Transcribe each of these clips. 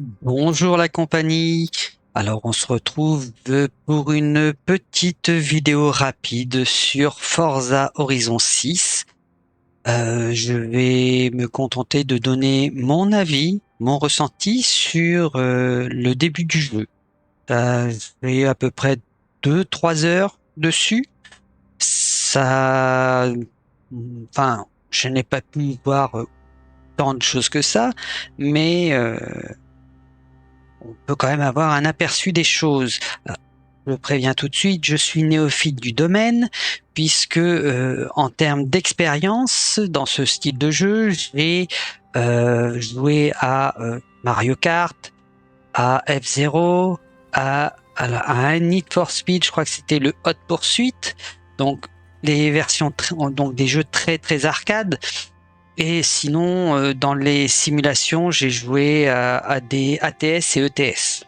Bonjour la compagnie. Alors on se retrouve pour une petite vidéo rapide sur Forza Horizon 6. Je vais me contenter de donner mon avis, mon ressenti sur le début du jeu. J'ai à peu près 2-3 heures dessus. Ça, enfin, je n'ai pas pu voir tant de choses que ça, mais on peut quand même avoir un aperçu des choses. Je préviens tout de suite, je suis néophyte du domaine, puisque en termes d'expérience dans ce style de jeu, j'ai joué à Mario Kart, à F-Zero, à un Need for Speed, je crois que c'était le Hot Pursuit, donc les versions donc des jeux très très arcade. Et sinon, dans les simulations, j'ai joué à des ATS et ETS,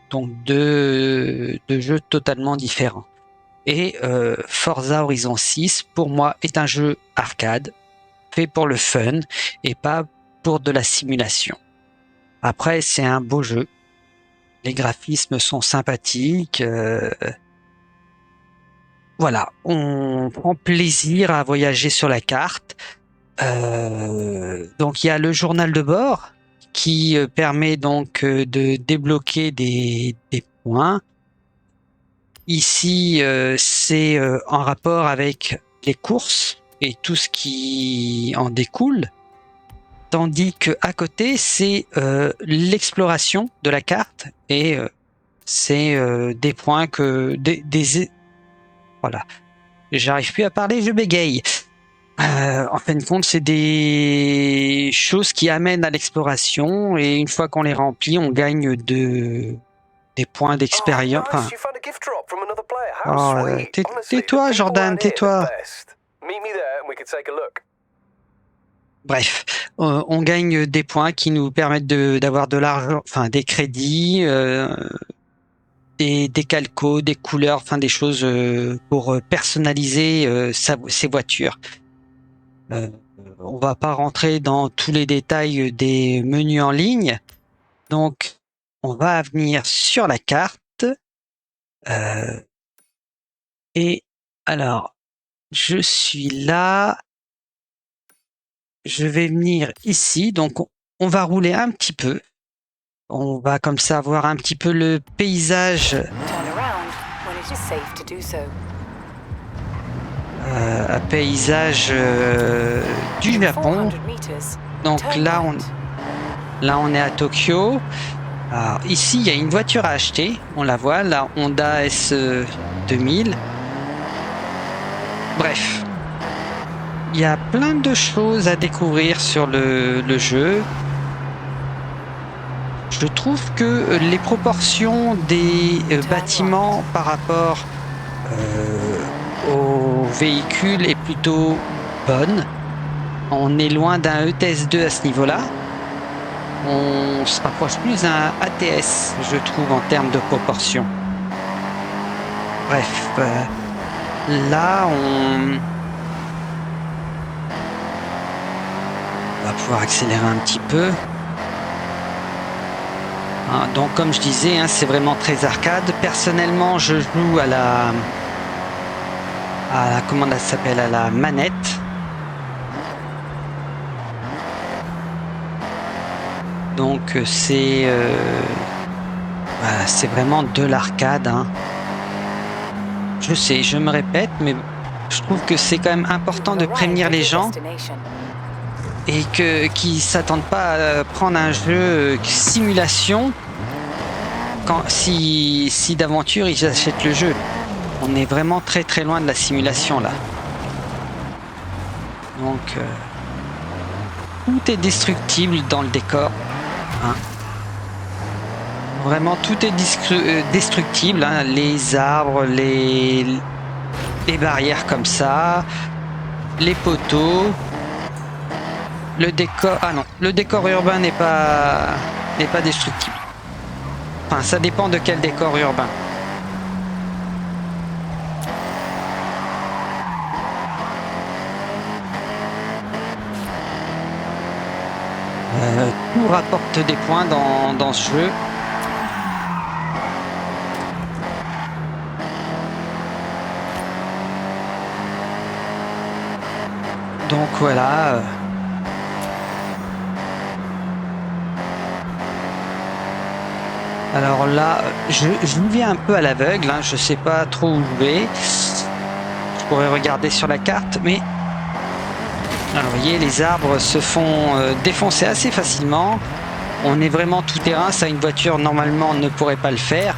donc deux jeux totalement différents. Et Forza Horizon 6, pour moi, est un jeu arcade, fait pour le fun et pas pour de la simulation. Après, c'est un beau jeu. Les graphismes sont sympathiques. Voilà, on prend plaisir à voyager sur la carte. Donc il y a le journal de bord qui permet donc de débloquer des points. Ici, c'est en rapport avec les courses et tout ce qui en découle, tandis que à côté, c'est l'exploration de la carte et c'est des points voilà. J'arrive plus à parler, je bégaye. En fin de compte, c'est des choses qui amènent à l'exploration et une fois qu'on les remplit, on gagne des points d'expérience. Tais-toi, Jordan, tais-toi. Bref, on gagne des points qui nous permettent d'avoir de l'argent, enfin des crédits, des calcos, des couleurs, enfin des choses pour personnaliser ses voitures. On va pas rentrer dans tous les détails des menus en ligne. Donc, on va venir sur la carte. Et alors, je suis là. Je vais venir ici. Donc, on va rouler un petit peu. On va comme ça voir un petit peu le paysage. Paysage du Japon. Donc là, on est à Tokyo. Alors, ici, il y a une voiture à acheter. On la voit, la Honda S2000. Bref, il y a plein de choses à découvrir sur le jeu. Je trouve que les proportions des bâtiments par rapport aux véhicules est plutôt bonne. On est loin d'un ETS2 à ce niveau-là. On se rapproche plus d'un ATS, je trouve, en termes de proportion. Bref, là, on va pouvoir accélérer un petit peu. Donc, comme je disais, c'est vraiment très arcade. Personnellement, je joue à la comment elle s'appelle, à la manette. Donc c'est vraiment de l'arcade. Je sais, je me répète, mais je trouve que c'est quand même important de prévenir les gens et qu'ils s'attendent pas à prendre un jeu simulation si d'aventure ils achètent le jeu. On est vraiment très très loin de la simulation là. Donc tout est destructible dans le décor. Vraiment tout est destructible, les arbres, les barrières comme ça, les poteaux, le décor. Ah non, le décor urbain n'est pas destructible. Enfin, ça dépend de quel décor urbain. Tout rapporte des points dans ce jeu. Donc voilà. Alors là, je vais un peu à l'aveugle, hein, je sais pas trop où je vais. Je pourrais regarder sur la carte, mais alors, vous voyez, les arbres se font défoncer assez facilement. On est vraiment tout terrain, ça une voiture normalement ne pourrait pas le faire.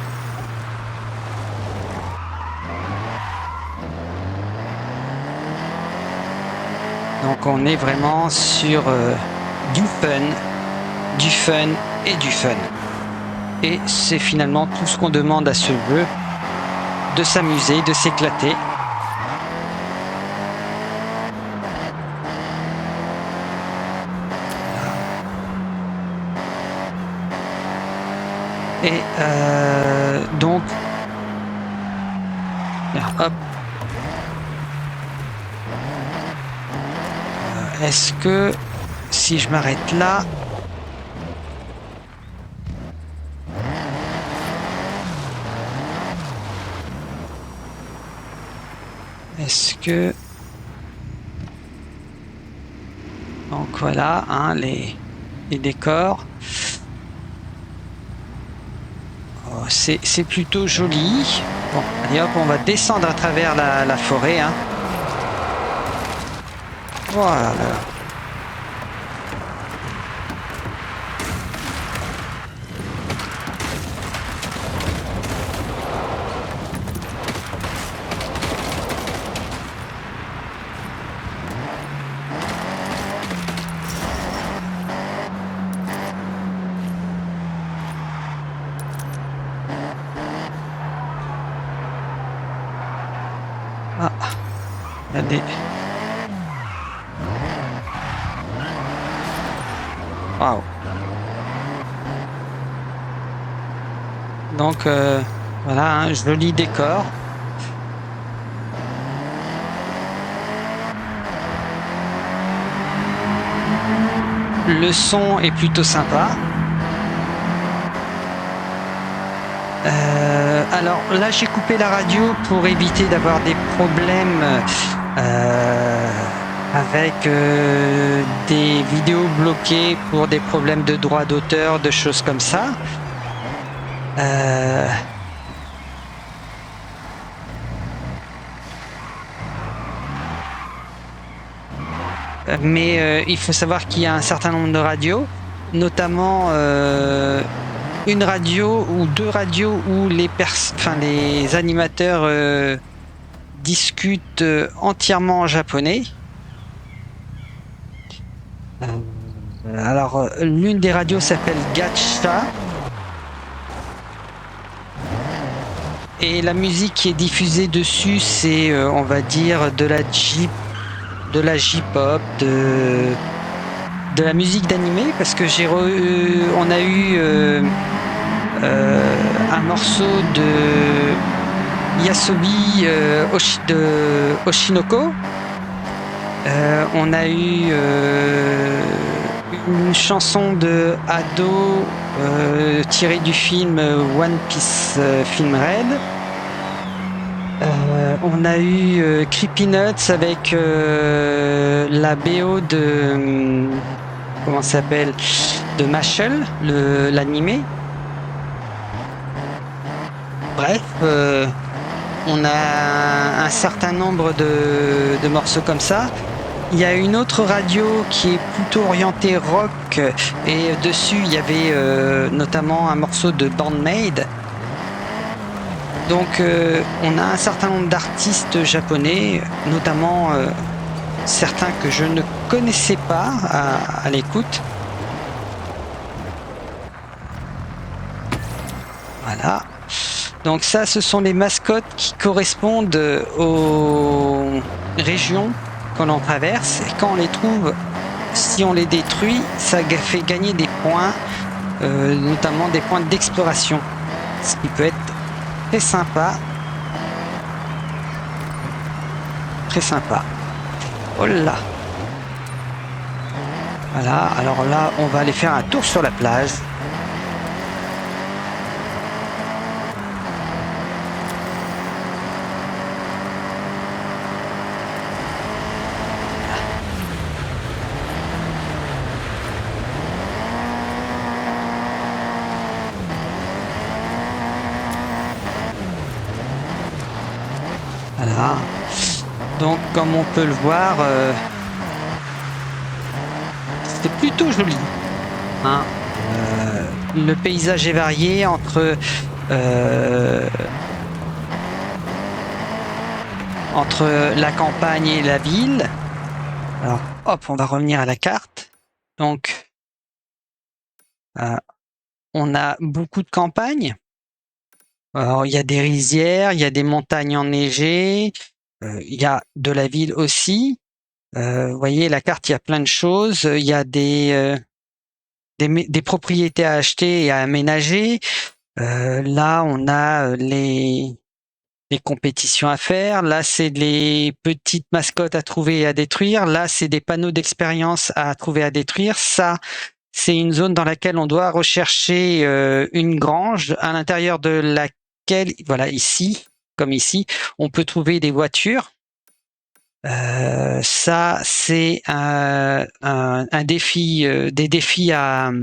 Donc on est vraiment sur du fun et du fun. Et c'est finalement tout ce qu'on demande à ce jeu, de s'amuser, de s'éclater. Et donc, hop. Est-ce que si je m'arrête là, est-ce que donc voilà, hein, les décors. Oh, c'est plutôt joli. Bon, allez hop, on va descendre à travers la forêt. Hein. Voilà. Ah, il y a des... Waouh. Donc voilà, un joli décor. Le son est plutôt sympa. Alors là, j'ai coupé la radio pour éviter d'avoir des problèmes avec des vidéos bloquées pour des problèmes de droit d'auteur, de choses comme ça. Mais il faut savoir qu'il y a un certain nombre de radios, notamment une radio ou deux radios où les animateurs discutent entièrement en japonais. Alors, l'une des radios s'appelle Gacha. Et la musique qui est diffusée dessus, c'est, on va dire, de la J-pop, de la musique d'animé, parce que on a eu un morceau de Yasobi de Oshinoko. On a eu une chanson de Ado tirée du film One Piece Film Red. On a eu Creepy Nuts avec la BO de comment ça s'appelle, de Mashle, l'animé. Bref, on a un certain nombre de morceaux comme ça. Il y a une autre radio qui est plutôt orientée rock et dessus il y avait notamment un morceau de Bandmaid. Donc on a un certain nombre d'artistes japonais, notamment certains que je ne connaissais pas à l'écoute. Voilà. Donc ça, ce sont les mascottes qui correspondent aux régions qu'on en traverse. Et quand on les trouve, si on les détruit, ça fait gagner des points, notamment des points d'exploration. Ce qui peut être très sympa. Très sympa. Oh là. Voilà, alors là, on va aller faire un tour sur la plage. Voilà. Donc, comme on peut le voir, c'est plutôt joli. Hein. Le paysage est varié entre la campagne et la ville. Alors, hop, on va revenir à la carte. Donc, on a beaucoup de campagnes. Alors, il y a des rizières, il y a des montagnes enneigées, il y a de la ville aussi. Vous voyez, la carte, il y a plein de choses. Il y a des propriétés à acheter et à aménager. Là, on a les compétitions à faire. Là, c'est les petites mascottes à trouver et à détruire. Là, c'est des panneaux d'expérience à trouver et à détruire. Ça, c'est une zone dans laquelle on doit rechercher une grange à l'intérieur de laquelle, voilà, ici, comme ici, on peut trouver des voitures. Ça, c'est un défi, des défis à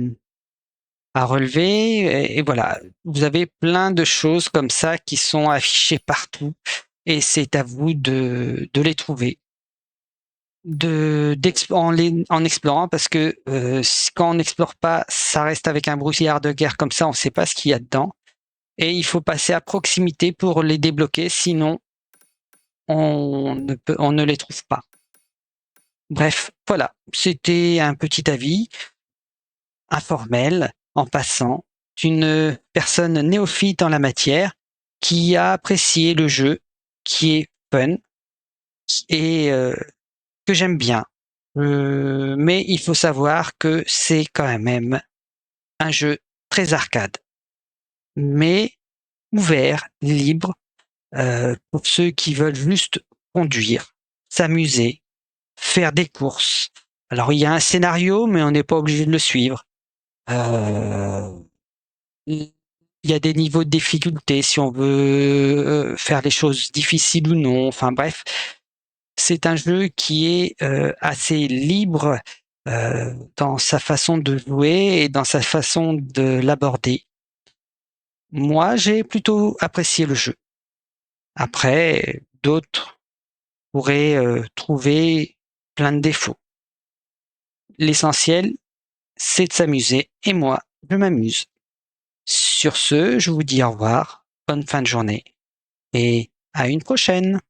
relever. Et voilà, vous avez plein de choses comme ça qui sont affichées partout. Et c'est à vous de les trouver. En explorant parce que quand on n'explore pas, ça reste avec un brouillard de guerre comme ça, on ne sait pas ce qu'il y a dedans. Et il faut passer à proximité pour les débloquer, sinon on ne les trouve pas. Bref, voilà, c'était un petit avis informel en passant d'une personne néophyte en la matière qui a apprécié le jeu, qui est fun et que j'aime bien. Mais il faut savoir que c'est quand même un jeu très arcade, mais ouvert, libre, pour ceux qui veulent juste conduire, s'amuser, faire des courses. Alors il y a un scénario, mais on n'est pas obligé de le suivre. Il y a des niveaux de difficulté si on veut faire les choses difficiles ou non. Enfin bref, c'est un jeu qui est assez libre dans sa façon de jouer et dans sa façon de l'aborder. Moi, j'ai plutôt apprécié le jeu. Après, d'autres pourraient trouver plein de défauts. L'essentiel, c'est de s'amuser et moi, je m'amuse. Sur ce, je vous dis au revoir, bonne fin de journée et à une prochaine.